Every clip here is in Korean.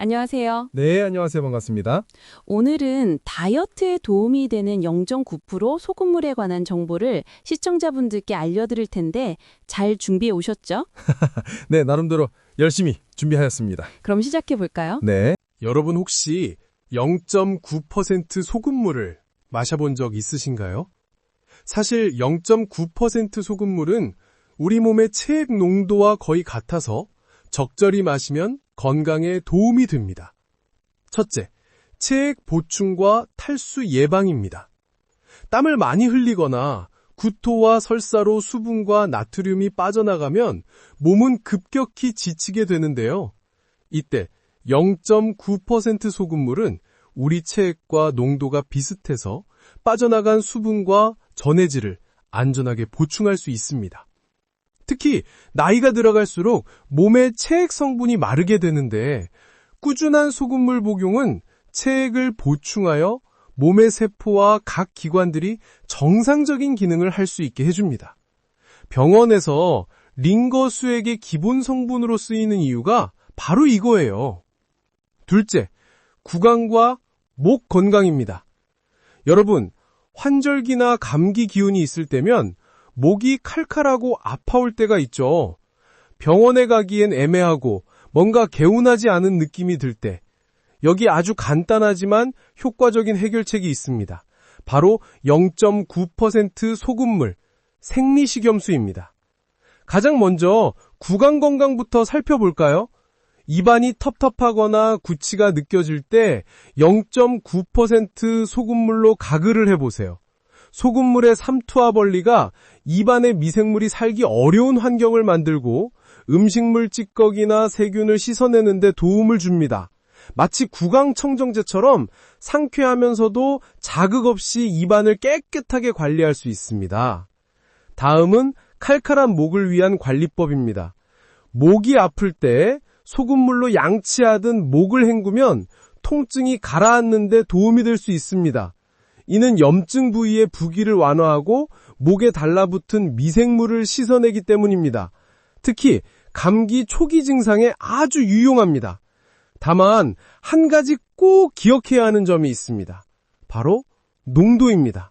안녕하세요. 네, 안녕하세요. 반갑습니다. 오늘은 다이어트에 도움이 되는 0.9% 소금물에 관한 정보를 시청자분들께 알려드릴 텐데 잘 준비해 오셨죠? 네, 나름대로 열심히 준비하였습니다. 그럼 시작해 볼까요? 네. 여러분 혹시 0.9% 소금물을 마셔본 적 있으신가요? 사실 0.9% 소금물은 우리 몸의 체액 농도와 거의 같아서 적절히 마시면 건강에 도움이 됩니다. 첫째, 체액 보충과 탈수 예방입니다. 땀을 많이 흘리거나 구토와 설사로 수분과 나트륨이 빠져나가면 몸은 급격히 지치게 되는데요. 이때 0.9% 소금물은 우리 체액과 농도가 비슷해서 빠져나간 수분과 전해질을 안전하게 보충할 수 있습니다. 특히 나이가 들어갈수록 몸의 체액 성분이 마르게 되는데 꾸준한 소금물 복용은 체액을 보충하여 몸의 세포와 각 기관들이 정상적인 기능을 할 수 있게 해줍니다. 병원에서 링거수액의 기본 성분으로 쓰이는 이유가 바로 이거예요. 둘째, 구강과 목 건강입니다. 여러분, 환절기나 감기 기운이 있을 때면 목이 칼칼하고 아파올 때가 있죠. 병원에 가기엔 애매하고 뭔가 개운하지 않은 느낌이 들 때, 여기 아주 간단하지만 효과적인 해결책이 있습니다. 바로 0.9% 소금물, 생리식염수입니다. 가장 먼저 구강 건강부터 살펴볼까요? 입안이 텁텁하거나 구취가 느껴질 때 0.9% 소금물로 가글을 해보세요. 소금물의 삼투압 원리가 입안에 미생물이 살기 어려운 환경을 만들고 음식물 찌꺼기나 세균을 씻어내는 데 도움을 줍니다. 마치 구강청정제처럼 상쾌하면서도 자극 없이 입안을 깨끗하게 관리할 수 있습니다. 다음은 칼칼한 목을 위한 관리법입니다. 목이 아플 때 소금물로 양치하듯 목을 헹구면 통증이 가라앉는 데 도움이 될 수 있습니다. 이는 염증 부위의 부기를 완화하고 목에 달라붙은 미생물을 씻어내기 때문입니다. 특히 감기 초기 증상에 아주 유용합니다. 다만 한 가지 꼭 기억해야 하는 점이 있습니다. 바로 농도입니다.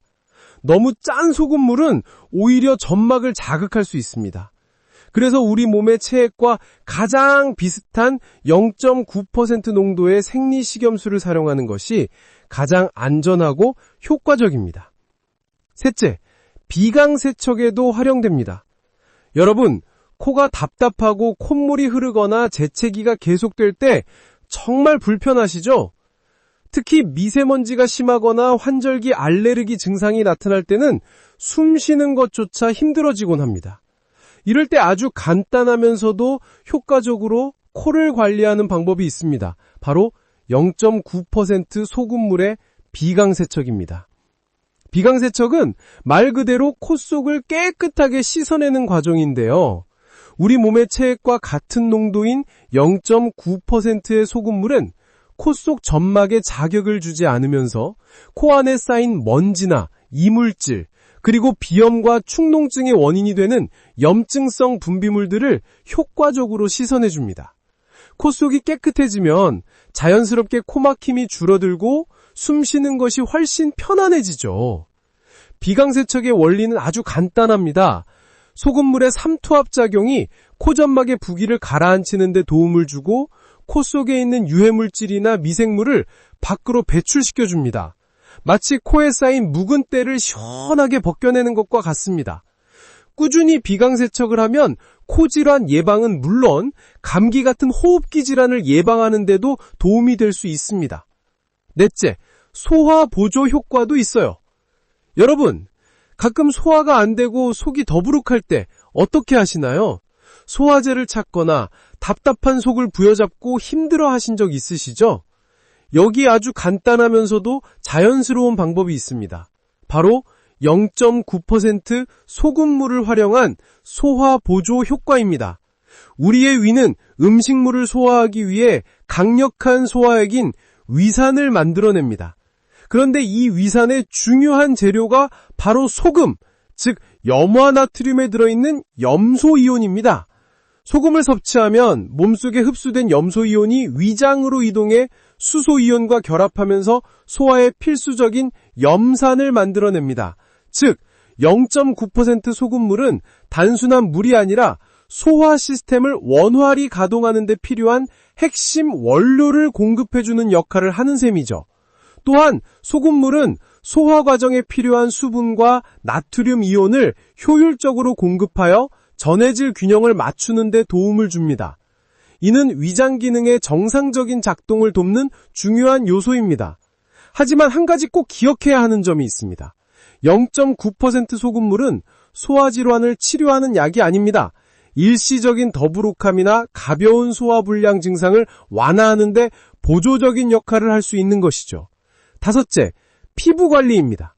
너무 짠 소금물은 오히려 점막을 자극할 수 있습니다. 그래서 우리 몸의 체액과 가장 비슷한 0.9% 농도의 생리식염수를 사용하는 것이 가장 안전하고 효과적입니다. 셋째, 비강세척에도 활용됩니다. 여러분, 코가 답답하고 콧물이 흐르거나 재채기가 계속될 때 정말 불편하시죠? 특히 미세먼지가 심하거나 환절기 알레르기 증상이 나타날 때는 숨 쉬는 것조차 힘들어지곤 합니다. 이럴 때 아주 간단하면서도 효과적으로 코를 관리하는 방법이 있습니다. 바로 0.9% 소금물의 비강세척입니다. 비강세척은 말 그대로 코 속을 깨끗하게 씻어내는 과정인데요. 우리 몸의 체액과 같은 농도인 0.9%의 소금물은 코 속 점막에 자극을 주지 않으면서 코 안에 쌓인 먼지나 이물질, 그리고 비염과 축농증의 원인이 되는 염증성 분비물들을 효과적으로 씻어내줍니다. 코 속이 깨끗해지면 자연스럽게 코막힘이 줄어들고 숨 쉬는 것이 훨씬 편안해지죠. 비강세척의 원리는 아주 간단합니다. 소금물의 삼투압 작용이 코점막의 부기를 가라앉히는 데 도움을 주고 코 속에 있는 유해물질이나 미생물을 밖으로 배출시켜줍니다. 마치 코에 쌓인 묵은 때를 시원하게 벗겨내는 것과 같습니다. 꾸준히 비강세척을 하면 코질환 예방은 물론 감기 같은 호흡기 질환을 예방하는 데도 도움이 될 수 있습니다. 넷째, 소화 보조 효과도 있어요. 여러분, 가끔 소화가 안 되고 속이 더부룩할 때 어떻게 하시나요? 소화제를 찾거나 답답한 속을 부여잡고 힘들어 하신 적 있으시죠? 여기 아주 간단하면서도 자연스러운 방법이 있습니다. 바로 0.9% 소금물을 활용한 소화 보조 효과입니다. 우리의 위는 음식물을 소화하기 위해 강력한 소화액인 위산을 만들어냅니다. 그런데 이 위산의 중요한 재료가 바로 소금, 즉 염화나트륨에 들어있는 염소이온입니다. 소금을 섭취하면 몸속에 흡수된 염소이온이 위장으로 이동해 수소이온과 결합하면서 소화에 필수적인 염산을 만들어냅니다. 즉, 0.9% 소금물은 단순한 물이 아니라 소화 시스템을 원활히 가동하는 데 필요한 핵심 원료를 공급해주는 역할을 하는 셈이죠. 또한 소금물은 소화 과정에 필요한 수분과 나트륨 이온을 효율적으로 공급하여 전해질 균형을 맞추는 데 도움을 줍니다. 이는 위장 기능의 정상적인 작동을 돕는 중요한 요소입니다. 하지만 한 가지 꼭 기억해야 하는 점이 있습니다. 0.9% 소금물은 소화질환을 치료하는 약이 아닙니다. 일시적인 더부룩함이나 가벼운 소화불량 증상을 완화하는 데 보조적인 역할을 할 수 있는 것이죠. 다섯째, 피부 관리입니다.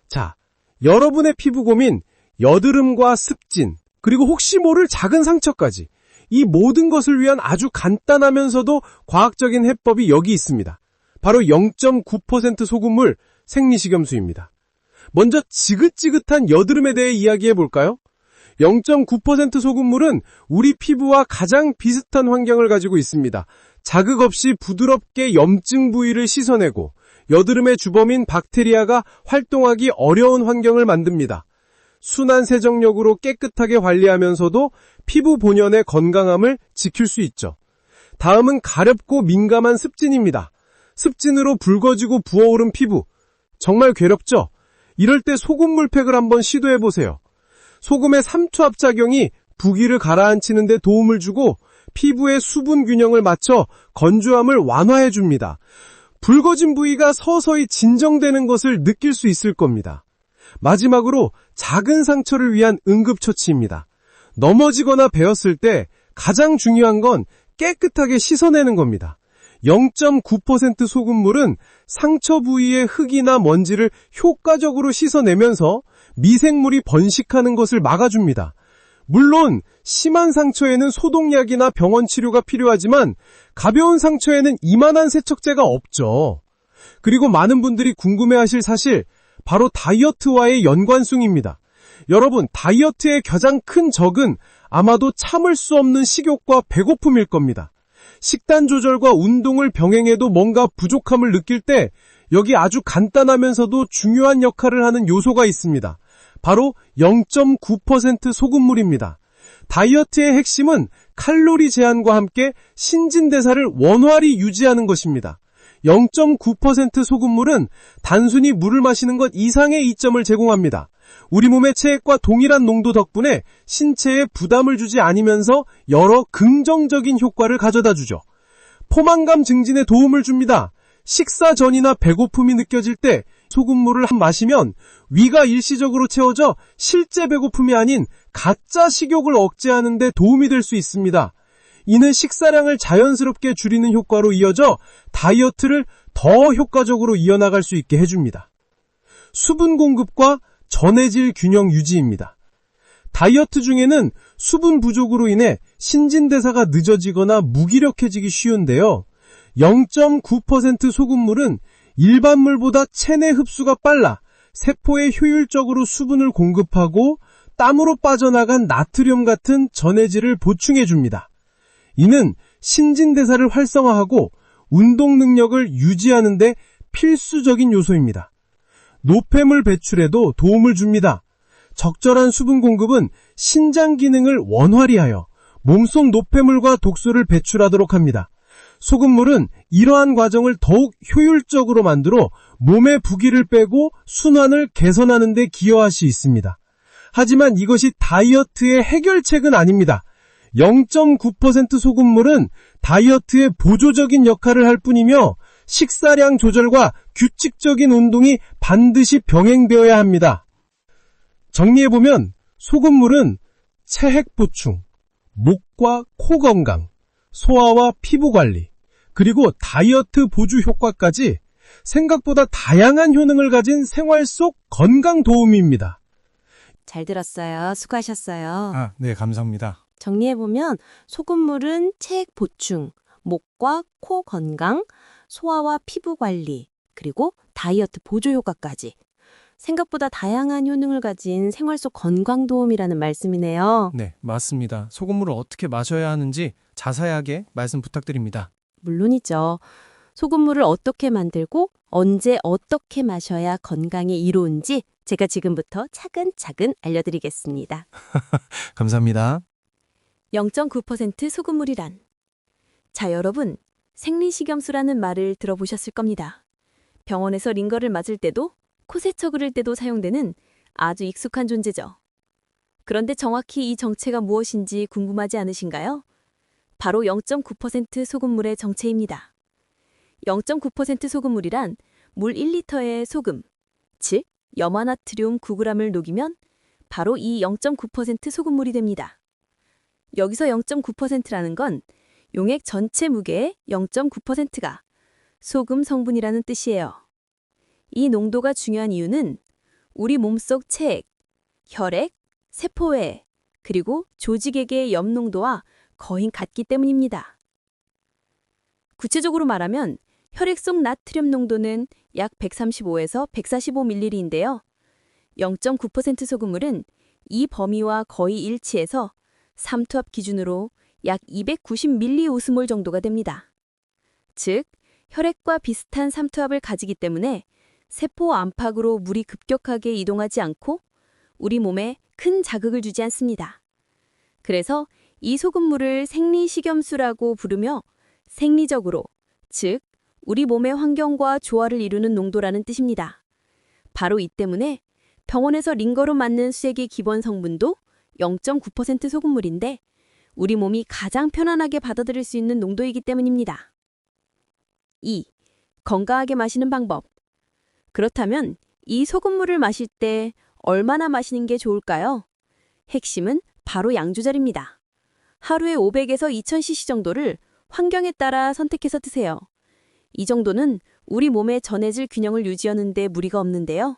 자, 여러분의 피부 고민, 여드름과 습진, 그리고 혹시 모를 작은 상처까지 이 모든 것을 위한 아주 간단하면서도 과학적인 해법이 여기 있습니다. 바로 0.9% 소금물 생리식염수입니다. 먼저 지긋지긋한 여드름에 대해 이야기해 볼까요? 0.9% 소금물은 우리 피부와 가장 비슷한 환경을 가지고 있습니다. 자극 없이 부드럽게 염증 부위를 씻어내고 여드름의 주범인 박테리아가 활동하기 어려운 환경을 만듭니다. 순환 세정력으로 깨끗하게 관리하면서도 피부 본연의 건강함을 지킬 수 있죠. 다음은 가렵고 민감한 습진입니다. 습진으로 붉어지고 부어오른 피부. 정말 괴롭죠? 이럴 때 소금물팩을 한번 시도해보세요. 소금의 삼투압작용이 부기를 가라앉히는 데 도움을 주고 피부의 수분 균형을 맞춰 건조함을 완화해줍니다. 붉어진 부위가 서서히 진정되는 것을 느낄 수 있을 겁니다. 마지막으로 작은 상처를 위한 응급처치입니다. 넘어지거나 베었을 때 가장 중요한 건 깨끗하게 씻어내는 겁니다. 0.9% 소금물은 상처 부위의 흙이나 먼지를 효과적으로 씻어내면서 미생물이 번식하는 것을 막아줍니다. 물론 심한 상처에는 소독약이나 병원 치료가 필요하지만 가벼운 상처에는 이만한 세척제가 없죠. 그리고 많은 분들이 궁금해하실 사실, 바로 다이어트와의 연관성입니다. 여러분, 다이어트의 가장 큰 적은 아마도 참을 수 없는 식욕과 배고픔일 겁니다. 식단 조절과 운동을 병행해도 뭔가 부족함을 느낄 때 여기 아주 간단하면서도 중요한 역할을 하는 요소가 있습니다. 바로 0.9% 소금물입니다. 다이어트의 핵심은 칼로리 제한과 함께 신진대사를 원활히 유지하는 것입니다. 0.9% 소금물은 단순히 물을 마시는 것 이상의 이점을 제공합니다. 우리 몸의 체액과 동일한 농도 덕분에 신체에 부담을 주지 않으면서 여러 긍정적인 효과를 가져다 주죠. 포만감 증진에 도움을 줍니다. 식사 전이나 배고픔이 느껴질 때 소금물을 마시면 위가 일시적으로 채워져 실제 배고픔이 아닌 가짜 식욕을 억제하는 데 도움이 될 수 있습니다. 이는 식사량을 자연스럽게 줄이는 효과로 이어져 다이어트를 더 효과적으로 이어나갈 수 있게 해줍니다. 수분 공급과 전해질 균형 유지입니다. 다이어트 중에는 수분 부족으로 인해 신진대사가 늦어지거나 무기력해지기 쉬운데요. 0.9% 소금물은 일반 물보다 체내 흡수가 빨라 세포에 효율적으로 수분을 공급하고 땀으로 빠져나간 나트륨 같은 전해질을 보충해줍니다. 이는 신진대사를 활성화하고 운동 능력을 유지하는 데 필수적인 요소입니다. 노폐물 배출에도 도움을 줍니다. 적절한 수분 공급은 신장 기능을 원활히 하여 몸속 노폐물과 독소를 배출하도록 합니다. 소금물은 이러한 과정을 더욱 효율적으로 만들어 몸의 부기를 빼고 순환을 개선하는 데 기여할 수 있습니다. 하지만 이것이 다이어트의 해결책은 아닙니다. 0.9% 소금물은 다이어트의 보조적인 역할을 할 뿐이며 식사량 조절과 규칙적인 운동이 반드시 병행되어야 합니다. 정리해보면 소금물은 체액 보충, 목과 코 건강, 소화와 피부 관리, 그리고 다이어트 보조 효과까지 생각보다 다양한 효능을 가진 생활 속 건강 도우미입니다. 잘 들었어요. 수고하셨어요. 네, 감사합니다. 정리해보면 소금물은 체액 보충, 목과 코 건강, 소화와 피부 관리, 그리고 다이어트 보조 효과까지 생각보다 다양한 효능을 가진 생활 속 건강도움이라는 말씀이네요. 네, 맞습니다. 소금물을 어떻게 마셔야 하는지 자세하게 말씀 부탁드립니다. 물론이죠. 소금물을 어떻게 만들고 언제 어떻게 마셔야 건강에 이로운지 제가 지금부터 차근차근 알려드리겠습니다. 감사합니다. 0.9% 소금물이란. 자, 여러분, 생리식염수라는 말을 들어보셨을 겁니다. 병원에서 링거를 맞을 때도 코세척 그를 때도 사용되는 아주 익숙한 존재죠. 그런데 정확히 이 정체가 무엇인지 궁금하지 않으신가요? 바로 0.9% 소금물의 정체입니다. 0.9% 소금물이란 물 1리터의 소금, 즉 염화나트륨 9g을 녹이면 바로 이 0.9% 소금물이 됩니다. 여기서 0.9%라는 건 용액 전체 무게의 0.9%가 소금 성분이라는 뜻이에요. 이 농도가 중요한 이유는 우리 몸속 체액, 혈액, 세포외, 그리고 조직액의 염 농도와 거의 같기 때문입니다. 구체적으로 말하면 혈액 속 나트륨 농도는 약 135에서 145ml인데요. 0.9% 소금물은 이 범위와 거의 일치해서 삼투압 기준으로 약 290ml 오스몰 정도가 됩니다. 즉, 혈액과 비슷한 삼투압을 가지기 때문에 세포 안팎으로 물이 급격하게 이동하지 않고 우리 몸에 큰 자극을 주지 않습니다. 그래서 이 소금물을 생리식염수라고 부르며 생리적으로, 즉 우리 몸의 환경과 조화를 이루는 농도라는 뜻입니다. 바로 이 때문에 병원에서 링거로 맞는 수액의 기본 성분도 0.9% 소금물인데 우리 몸이 가장 편안하게 받아들일 수 있는 농도이기 때문입니다. 2. 건강하게 마시는 방법. 그렇다면 이 소금물을 마실 때 얼마나 마시는 게 좋을까요? 핵심은 바로 양 조절입니다. 하루에 500에서 2000cc 정도를 환경에 따라 선택해서 드세요. 이 정도는 우리 몸의 전해질 균형을 유지하는 데 무리가 없는데요.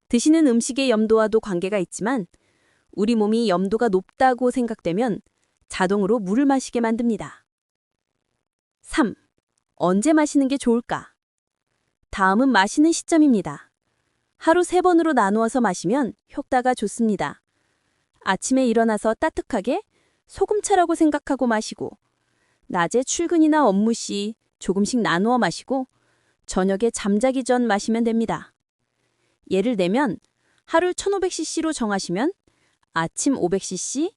드시는 음식의 염도와도 관계가 있지만 우리 몸이 염도가 높다고 생각되면 자동으로 물을 마시게 만듭니다. 3. 언제 마시는 게 좋을까? 다음은 마시는 시점입니다. 하루 3번으로 나누어서 마시면 효과가 좋습니다. 아침에 일어나서 따뜻하게 소금차라고 생각하고 마시고, 낮에 출근이나 업무 시 조금씩 나누어 마시고, 저녁에 잠자기 전 마시면 됩니다. 예를 들면 하루 1500cc로 정하시면 아침 500cc,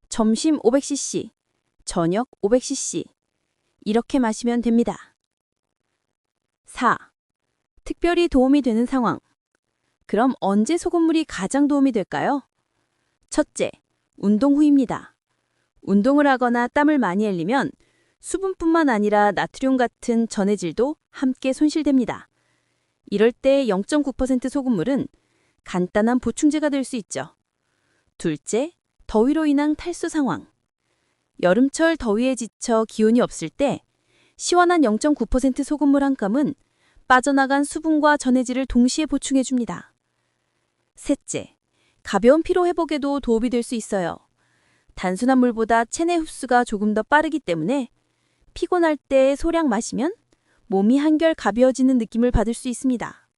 점심 500cc, 저녁 500cc 이렇게 마시면 됩니다. 4. 특별히 도움이 되는 상황. 그럼 언제 소금물이 가장 도움이 될까요? 첫째, 운동 후입니다. 운동을 하거나 땀을 많이 흘리면 수분뿐만 아니라 나트륨 같은 전해질도 함께 손실됩니다. 이럴 때 0.9% 소금물은 간단한 보충제가 될 수 있죠. 둘째, 더위로 인한 탈수 상황. 여름철 더위에 지쳐 기운이 없을 때 시원한 0.9% 소금물 한 깜은 빠져나간 수분과 전해질을 동시에 보충해줍니다. 셋째, 가벼운 피로 회복에도 도움이 될 수 있어요. 단순한 물보다 체내 흡수가 조금 더 빠르기 때문에 피곤할 때 소량 마시면 몸이 한결 가벼워지는 느낌을 받을 수 있습니다.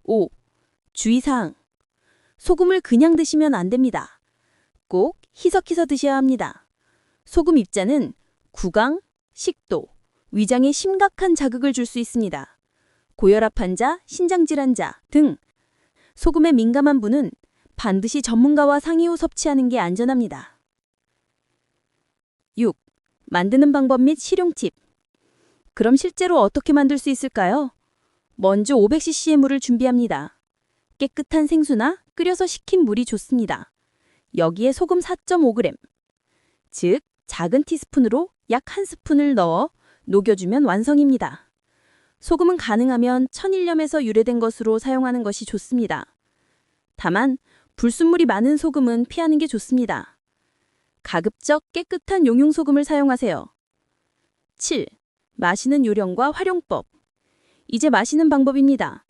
5. 주의사항. 소금을 그냥 드시면 안 됩니다. 꼭 희석해서 드셔야 합니다. 소금 입자는 구강, 식도, 위장에 심각한 자극을 줄 수 있습니다. 고혈압 환자, 신장질환자 등 소금에 민감한 분은 반드시 전문가와 상의 후 섭취하는 게 안전합니다. 6. 만드는 방법 및 실용 팁. 그럼 실제로 어떻게 만들 수 있을까요? 먼저 500cc의 물을 준비합니다. 깨끗한 생수나 끓여서 식힌 물이 좋습니다. 여기에 소금 4.5g, 즉 작은 티스푼으로 약 1스푼을 넣어 녹여주면 완성입니다. 소금은 가능하면 천일염에서 유래된 것으로 사용하는 것이 좋습니다. 다만 불순물이 많은 소금은 피하는 게 좋습니다. 가급적 깨끗한 용융소금을 사용하세요. 7. 마시는 요령과 활용법. 이제 마시는 방법입니다.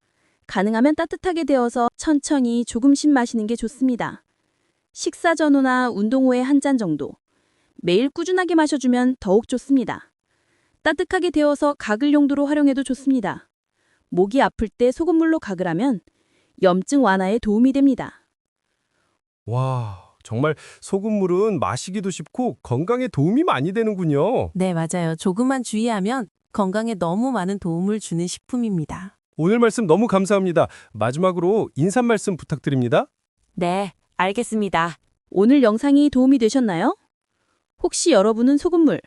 가능하면 따뜻하게 데워서 천천히 조금씩 마시는 게 좋습니다. 식사 전후나 운동 후에 한 잔 정도. 매일 꾸준하게 마셔주면 더욱 좋습니다. 따뜻하게 데워서 가글 용도로 활용해도 좋습니다. 목이 아플 때 소금물로 가글 하면 염증 완화에 도움이 됩니다. 와, 정말 소금물은 마시기도 쉽고 건강에 도움이 많이 되는군요. 네, 맞아요. 조금만 주의하면 건강에 너무 많은 도움을 주는 식품입니다. 오늘 말씀 너무 감사합니다. 마지막으로 인사 말씀 부탁드립니다. 네, 알겠습니다. 오늘 영상이 도움이 되셨나요? 혹시 여러분은 소금물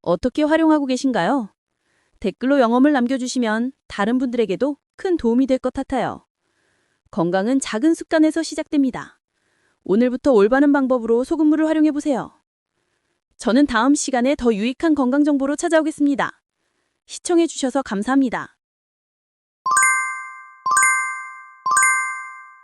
어떻게 활용하고 계신가요? 댓글로 영험을 남겨주시면 다른 분들에게도 큰 도움이 될 것 같아요. 건강은 작은 습관에서 시작됩니다. 오늘부터 올바른 방법으로 소금물을 활용해보세요. 저는 다음 시간에 더 유익한 건강 정보로 찾아오겠습니다. 시청해주셔서 감사합니다.